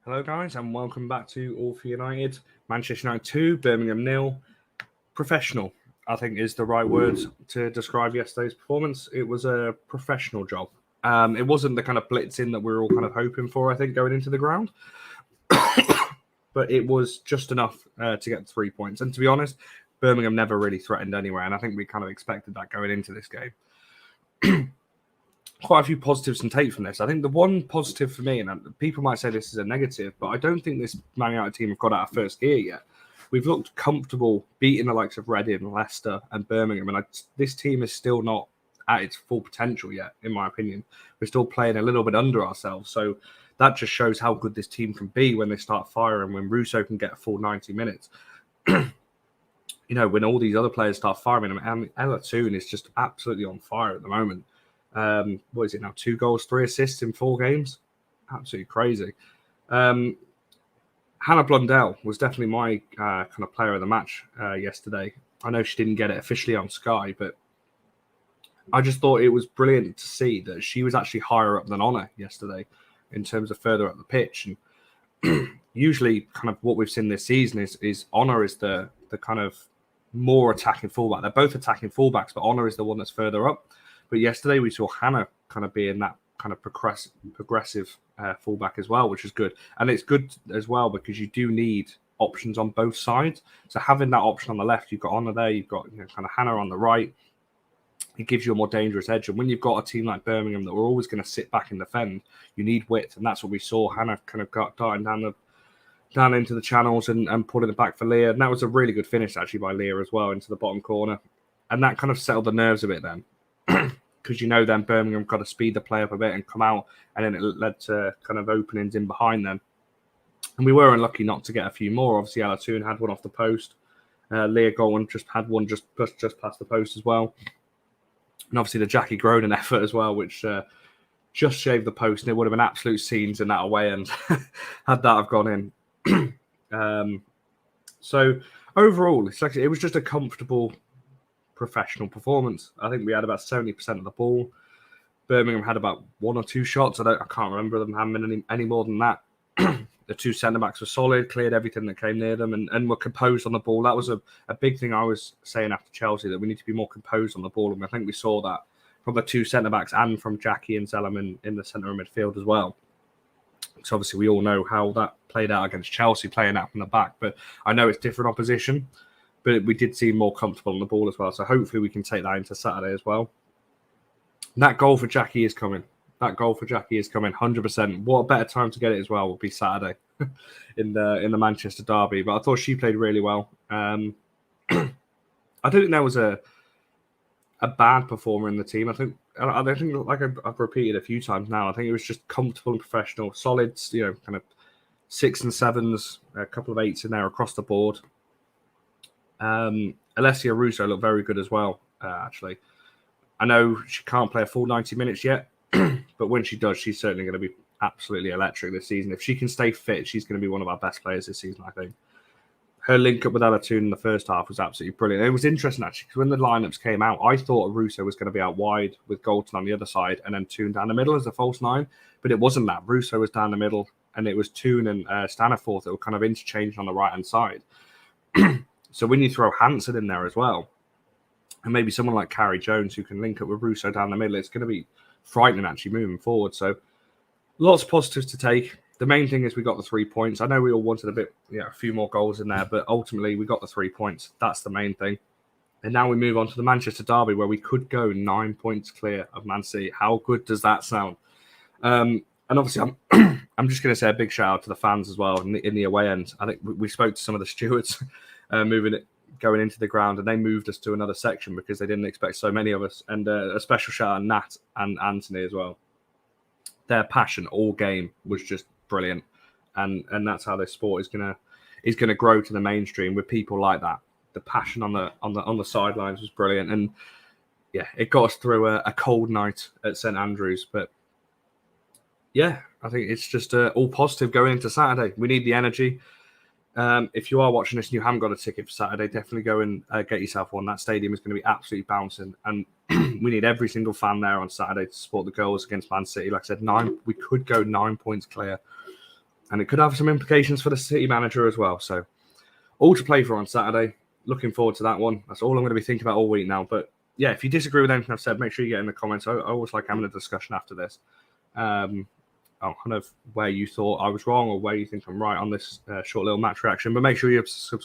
Hello, guys, and welcome back to All for United. Manchester United 2, Birmingham 0. Professional, I think, is the right word to describe yesterday's performance. It was a professional job. It wasn't the kind of blitzing that we were all kind of hoping for, I think, going into the ground. But it was just enough to get 3 points. And to be honest, Birmingham never really threatened anywhere, and I think we kind of expected that going into this game. Quite a few positives to take from this. I think the one positive for me, and people might say this is a negative, but I don't think this Man United team have got out of first gear yet. We've looked comfortable beating the likes of Reading, Leicester, and Birmingham, and this team is still not at its full potential yet, in my opinion. We're still playing a little bit under ourselves, so that just shows how good this team can be when they start firing, when Russo can get a full 90 minutes. When all these other players start firing, and Ella Toon is just absolutely on fire at the moment. What is it now? 2 goals, 3 assists in 4 games. Absolutely crazy. Hannah Blundell was definitely my kind of player of the match yesterday. I know she didn't get it officially on Sky, but I just thought it was brilliant to see that she was actually higher up than Honor yesterday in terms of further up the pitch. And usually kind of what we've seen this season is Honor is the kind of more attacking fullback. They're both attacking fullbacks, but Honor is the one that's further up. But yesterday we saw Hannah kind of being that kind of progressive fullback as well, which is good. And it's good as well because you do need options on both sides. So having that option on the left, you've got Honor there, you've got kind of Hannah on the right. It gives you a more dangerous edge. And when you've got a team like Birmingham that we're always going to sit back and defend, you need width. And that's what we saw. Hannah kind of got darting down into the channels and pulling it back for Leah. And that was a really good finish actually by Leah as well into the bottom corner. And that kind of settled the nerves a bit then. Because then Birmingham got to speed the play up a bit and come out, and then it led to kind of openings in behind them. And we were unlucky not to get a few more. Obviously, Alatoon had one off the post. Leah Goldman just had one just past the post as well. And obviously the Jackie Groden effort as well, which just shaved the post, and it would have been absolute scenes in that away end had that have gone in. So overall, it was just a comfortable professional performance. I think we had about 70% of the ball. Birmingham had about 1 or 2 shots. I can't remember them having any more than that. The 2 centre-backs were solid, cleared everything that came near them and were composed on the ball. That was a big thing I was saying after Chelsea, that we need to be more composed on the ball. And I think we saw that from the 2 centre-backs and from Jackie and Zellerman in the centre of midfield as well. So obviously we all know how that played out against Chelsea, playing out from the back. But I know it's different opposition. But we did seem more comfortable on the ball as well. So hopefully we can take that into Saturday as well. And that goal for Jackie is coming. 100%. What a better time to get it as well would be Saturday in the Manchester derby. But I thought she played really well. I don't think there was a bad performer in the team. I think like I've repeated a few times now, I think it was just comfortable and professional, solid, kind of 6 and 7s, a couple of 8s in there across the board. Alessia Russo looked very good as well, actually. I know she can't play a full 90 minutes yet, but when she does, she's certainly going to be absolutely electric this season. If she can stay fit, she's going to be one of our best players this season, I think. Her link up with Alatoon in the first half was absolutely brilliant. It was interesting, actually, because when the lineups came out, I thought Russo was going to be out wide with Golden on the other side and then Toon down the middle as a false 9, but it wasn't that. Russo was down the middle, and it was Toon and Staniforth that were kind of interchanged on the right-hand side. So when you throw Hansen in there as well, and maybe someone like Carrie Jones who can link up with Russo down the middle, it's going to be frightening actually moving forward. So lots of positives to take. The main thing is we got the 3 points. I know we all wanted a few more goals in there, but ultimately we got the 3 points. That's the main thing. And now we move on to the Manchester derby, where we could go 9 points clear of Man City. How good does that sound? And obviously I'm just going to say a big shout out to the fans as well in the away end. I think we spoke to some of the stewards going into the ground, and they moved us to another section because they didn't expect so many of us. And a special shout out Nat and Anthony as well. Their passion all game was just brilliant, and that's how this sport is gonna grow to the mainstream with people like that. The passion on the sidelines was brilliant, and yeah, it got us through a cold night at St Andrews. But yeah, I think it's just all positive going into Saturday. We need the energy. If you are watching this and you haven't got a ticket for Saturday, definitely go and get yourself one. That stadium is going to be absolutely bouncing, and we need every single fan there on Saturday to support the goals against Man City. Like I said, we could go 9 points clear. and it could have some implications for the City manager as well. So all to play for on Saturday. Looking forward to that one. That's all I'm going to be thinking about all week now. But yeah, if you disagree with anything I've said, make sure you get in the comments. I always like having a discussion after this. Kind of where you thought I was wrong or where you think I'm right on this short little match reaction. But make sure you subscribe